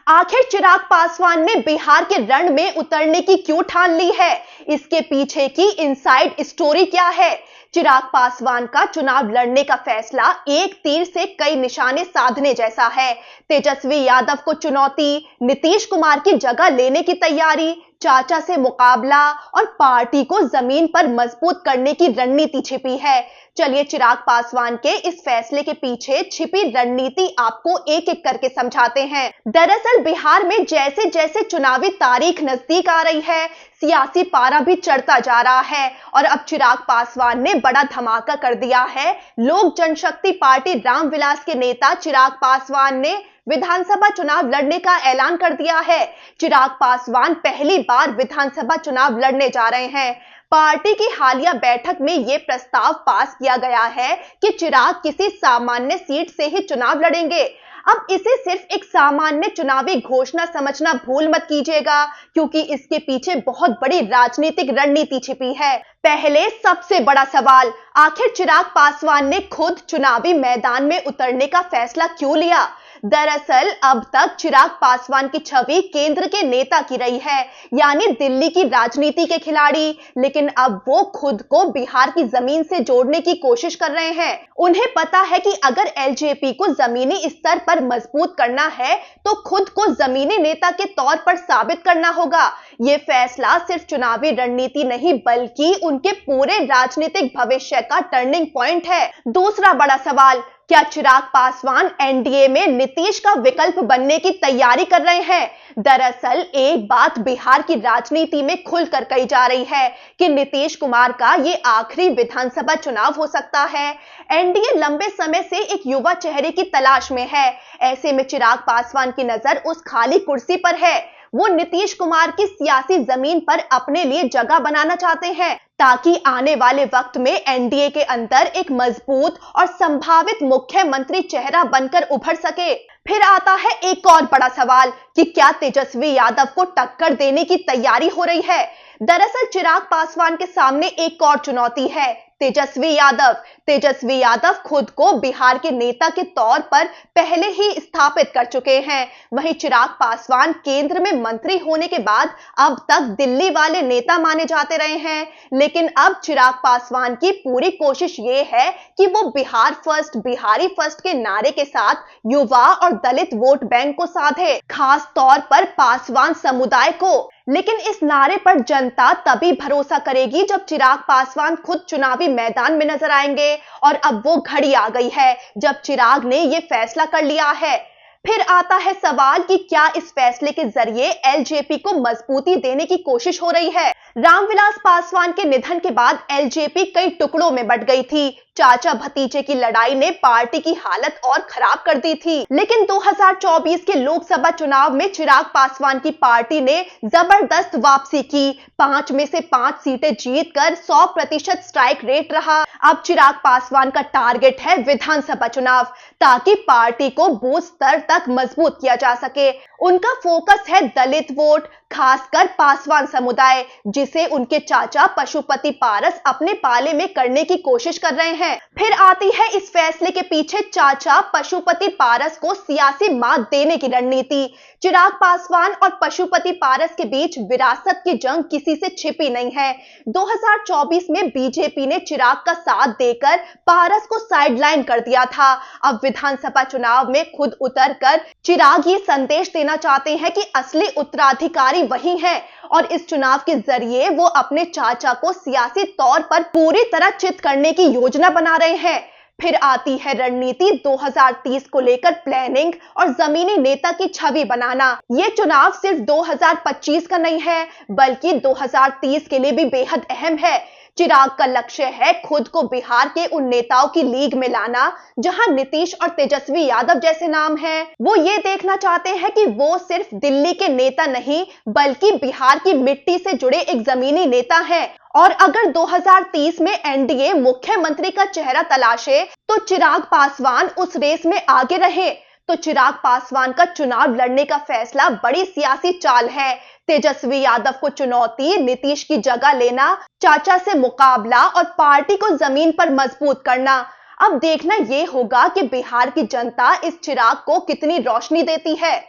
आखिर चिराग पासवान ने बिहार के रण में उतरने की क्यों ठान ली है? इसके पीछे की इनसाइड स्टोरी क्या है? चिराग पासवान का चुनाव लड़ने का फैसला एक तीर से कई निशाने साधने जैसा है। तेजस्वी यादव को चुनौती, नीतीश कुमार की जगह लेने की तैयारी, चाचा से मुकाबला और पार्टी को जमीन पर मजबूत करने की रणनीति छिपी है। चलिए चिराग पासवान के इस फैसले के पीछे छिपी रणनीति आपको एक एक करके समझाते हैं। दरअसल बिहार में जैसे जैसे चुनावी तारीख नजदीक आ रही है, सियासी पारा भी चढ़ता जा रहा है और अब चिराग पासवान ने बड़ा धमाका कर दिया है। लोक जनशक्ति पार्टी रामविलास के नेता चिराग पासवान ने विधानसभा चुनाव लड़ने का ऐलान कर दिया है। चिराग पासवान पहली बार विधानसभा चुनाव लड़ने जा रहे हैं। पार्टी की हालिया बैठक में यह प्रस्ताव पास किया गया है कि चिराग किसी सामान्य सीट से ही चुनाव लड़ेंगे। अब इसे सिर्फ एक सामान्य चुनावी घोषणा समझना भूल मत कीजिएगा, क्योंकि इसके पीछे बहुत बड़ी राजनीतिक रणनीति छिपी है। पहले सबसे बड़ा सवाल, आखिर चिराग पासवान ने खुद चुनावी मैदान में उतरने का फैसला क्यों लिया? दरअसल अब तक चिराग पासवान की छवि केंद्र के नेता की रही है, यानी दिल्ली की राजनीति के खिलाड़ी, लेकिन अब वो खुद को बिहार की जमीन से जोड़ने की कोशिश कर रहे हैं। उन्हें पता है कि अगर एलजेपी को जमीनी स्तर पर मजबूत करना है तो खुद को जमीनी नेता के तौर पर साबित करना होगा। ये फैसला सिर्फ चुनावी रणनीति नहीं बल्कि उनके पूरे राजनीतिक भविष्य का टर्निंग पॉइंट है। दूसरा बड़ा सवाल, क्या चिराग पासवान एनडीए में नीतीश का विकल्प बनने की तैयारी कर रहे हैं? दरअसल एक बात बिहार की राजनीति में खुलकर कही जा रही है कि नीतीश कुमार का ये आखिरी विधानसभा चुनाव हो सकता है। एनडीए लंबे समय से एक युवा चेहरे की तलाश में है। ऐसे में चिराग पासवान की नजर उस खाली कुर्सी पर है। वो नीतीश कुमार की सियासी जमीन पर अपने लिए जगह बनाना चाहते हैं, ताकि आने वाले वक्त में एनडीए के अंदर एक मजबूत और संभावित मुख्यमंत्री चेहरा बनकर उभर सके। फिर आता है एक और बड़ा सवाल कि क्या तेजस्वी यादव को टक्कर देने की तैयारी हो रही है? दरअसल चिराग पासवान के सामने एक और चुनौती है, तेजस्वी यादव। तेजस्वी यादव खुद को बिहार के नेता के तौर पर पहले ही स्थापित कर चुके हैं। वहीं चिराग पासवान केंद्र में मंत्री होने के बाद अब तक दिल्ली वाले नेता माने जाते रहे हैं, लेकिन अब चिराग पासवान की पूरी कोशिश ये है कि वो बिहार फर्स्ट, बिहारी फर्स्ट के नारे के साथ युवा और दलित वोट बैंक को साधे, खास तौर पर पासवान समुदाय को। लेकिन इस नारे पर जनता तभी भरोसा करेगी जब चिराग पासवान खुद चुनावी मैदान में नजर आएंगे, और अब वो घड़ी आ गई है जब चिराग ने ये फैसला कर लिया है। फिर आता है सवाल कि क्या इस फैसले के जरिए एलजेपी को मजबूती देने की कोशिश हो रही है? रामविलास पासवान के निधन के बाद एलजेपी कई टुकड़ों में बंट गई थी। चाचा भतीजे की लड़ाई ने पार्टी की हालत और खराब कर दी थी, लेकिन 2024 के लोकसभा चुनाव में चिराग पासवान की पार्टी ने जबरदस्त वापसी की। 5 में से 5 सीटें जीतकर 100% स्ट्राइक रेट रहा। अब चिराग पासवान का टारगेट है विधानसभा चुनाव, ताकि पार्टी को बूथ स्तर तक मजबूत किया जा सके। उनका फोकस है दलित वोट, खासकर पासवान समुदाय, जिसे उनके चाचा पशुपति पारस अपने पाले में करने की कोशिश कर रहे हैं। फिर आती है इस फैसले के पीछे चाचा पशुपति पारस को सियासी मात देने की रणनीति। चिराग पासवान और पशुपति पारस के बीच विरासत की जंग किसी से छिपी नहीं है। 2024 में बीजेपी ने चिराग का साथ देकर पारस को साइडलाइन कर दिया था। अब विधानसभा चुनाव में खुद उतरकर चिराग ये संदेश देना चाहते हैं कि असली उत्तराधिकारी वही हैं, और इस चुनाव के जरिए वो अपने चाचा को सियासी तौर पर पूरी तरह चित करने की योजना बना रहे हैं। फिर आती है रणनीति 2030 को लेकर प्लानिंग और जमीनी नेता की छवि बनाना। ये चुनाव सिर्फ 2025 का नहीं है, बल्कि 2030 के लिए भी बेहद अहम है। चिराग का लक्ष्य है खुद को बिहार के उन नेताओं की लीग में लाना जहां नीतीश और तेजस्वी यादव जैसे नाम हैं। वो ये देखना चाहते हैं कि वो सिर्फ दिल्ली के नेता नहीं बल्कि बिहार की मिट्टी से जुड़े एक जमीनी नेता हैं। और अगर 2030 में एनडीए मुख्यमंत्री का चेहरा तलाशे तो चिराग पासवान उस रेस में आगे रहे। तो चिराग पासवान का चुनाव लड़ने का फैसला बड़ी सियासी चाल है। तेजस्वी यादव को चुनौती, नीतीश की जगह लेना, चाचा से मुकाबला और पार्टी को जमीन पर मजबूत करना। अब देखना यह होगा कि बिहार की जनता इस चिराग को कितनी रोशनी देती है।